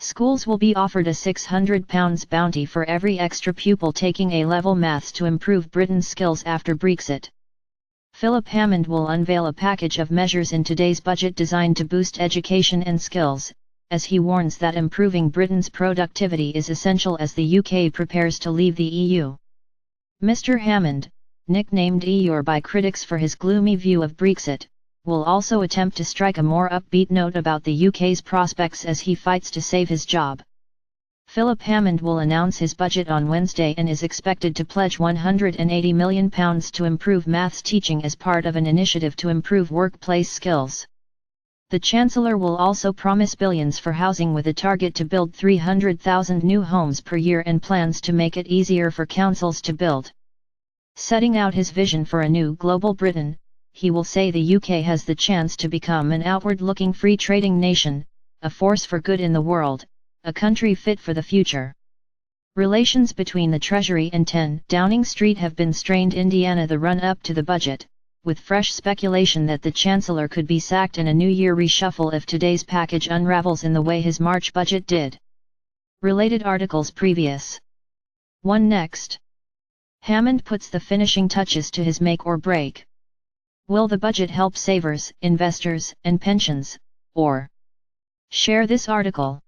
Schools will be offered a £600 bounty for every extra pupil taking A-level maths to improve Britain's skills after Brexit. Philip Hammond will unveil a package of measures in today's budget designed to boost education and skills, as he warns that improving Britain's productivity is essential as the UK prepares to leave the EU. Mr Hammond, nicknamed Eeyore by critics for his gloomy view of Brexit, will also attempt to strike a more upbeat note about the UK's prospects as he fights to save his job. Philip Hammond will announce his budget on Wednesday and is expected to pledge £180 million to improve maths teaching as part of an initiative to improve workplace skills. The Chancellor will also promise billions for housing with a target to build 300,000 new homes per year and plans to make it easier for councils to build. Setting out his vision for a new global Britain, he will say the UK has the chance to become an outward-looking free-trading nation, a force for good in the world, a country fit for the future. Relations between the Treasury and 10 Downing Street have been strained Indiana the run-up to the budget, with fresh speculation that the Chancellor could be sacked and a New Year reshuffle if today's package unravels in the way his March budget did. Related articles previous. 1 Next. Hammond puts the finishing touches to his make or break. Will the budget help savers, investors, and pensions, or? Share this article.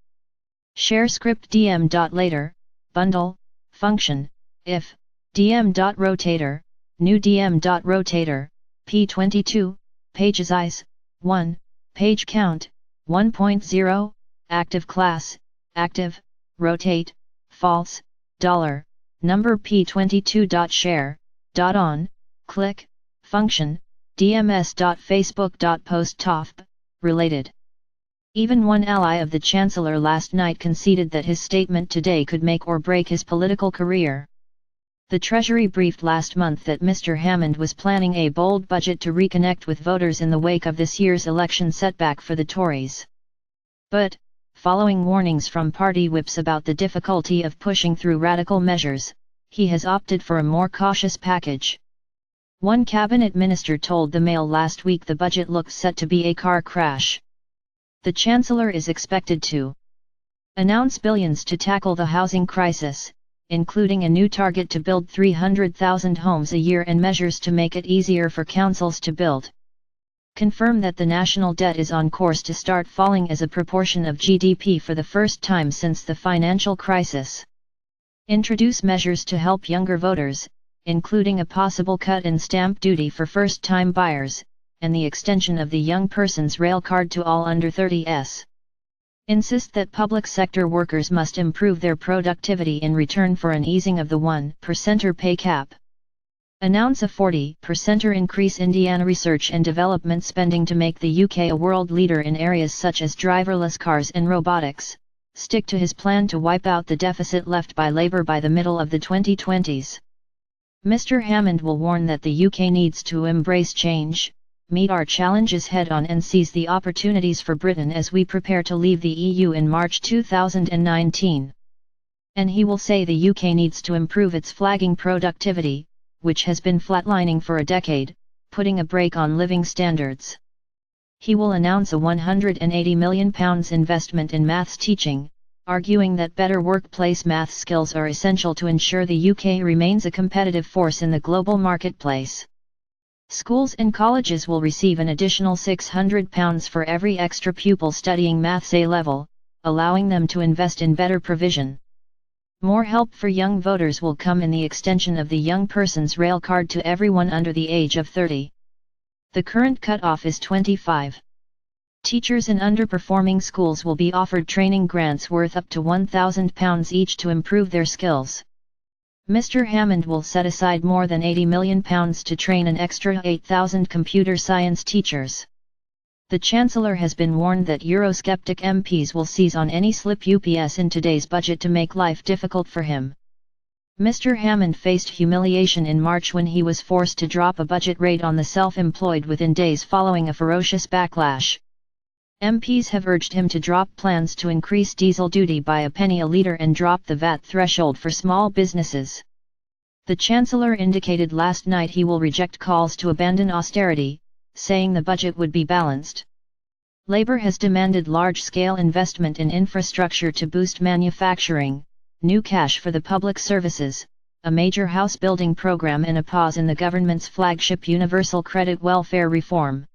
Share script dm.later, bundle, function, if, dm.rotator, new dm.rotator, p22, page size, 1, page count, 1.0, active class, active, rotate, false, $, number p22.share.on, click, function, dms.facebook.post.top, related. Even one ally of the Chancellor last night conceded that his statement today could make or break his political career. The Treasury briefed last month that Mr Hammond was planning a bold budget to reconnect with voters in the wake of this year's election setback for the Tories. But, following warnings from party whips about the difficulty of pushing through radical measures, he has opted for a more cautious package. One cabinet minister told the Mail last week the budget looks set to be a car crash. The Chancellor is expected to announce billions to tackle the housing crisis, including a new target to build 300,000 homes a year and measures to make it easier for councils to build. Confirm that the national debt is on course to start falling as a proportion of GDP for the first time since the financial crisis. Introduce measures to help younger voters, including a possible cut in stamp duty for first-time buyers, and the extension of the young person's rail card to all under 30s. Insist that public sector workers must improve their productivity in return for an easing of the 1% pay cap. Announce a 40% increase Indiana research and development spending to make the UK a world leader in areas such as driverless cars and robotics. Stick to his plan to wipe out the deficit left by Labour by the middle of the 2020s. Mr Hammond will warn that the UK needs to embrace change, meet our challenges head-on and seize the opportunities for Britain as we prepare to leave the EU in March 2019. And he will say the UK needs to improve its flagging productivity, which has been flatlining for a decade, putting a brake on living standards. He will announce a £180 million investment in maths teaching, arguing that better workplace maths skills are essential to ensure the UK remains a competitive force in the global marketplace. Schools and colleges will receive an additional £600 for every extra pupil studying maths A-level, allowing them to invest in better provision. More help for young voters will come in the extension of the young person's rail card to everyone under the age of 30. The current cutoff is 25. Teachers in underperforming schools will be offered training grants worth up to £1,000 each to improve their skills. Mr Hammond will set aside more than £80 million to train an extra 8,000 computer science teachers. The Chancellor has been warned that Eurosceptic MPs will seize on any slip ups in today's budget to make life difficult for him. Mr Hammond faced humiliation in March when he was forced to drop a budget rate on the self-employed within days following a ferocious backlash. MPs have urged him to drop plans to increase diesel duty by a penny a litre and drop the VAT threshold for small businesses. The Chancellor indicated last night he will reject calls to abandon austerity, saying the budget would be balanced. Labour has demanded large-scale investment in infrastructure to boost manufacturing, new cash for the public services, a major house-building programme and a pause in the government's flagship universal credit welfare reform.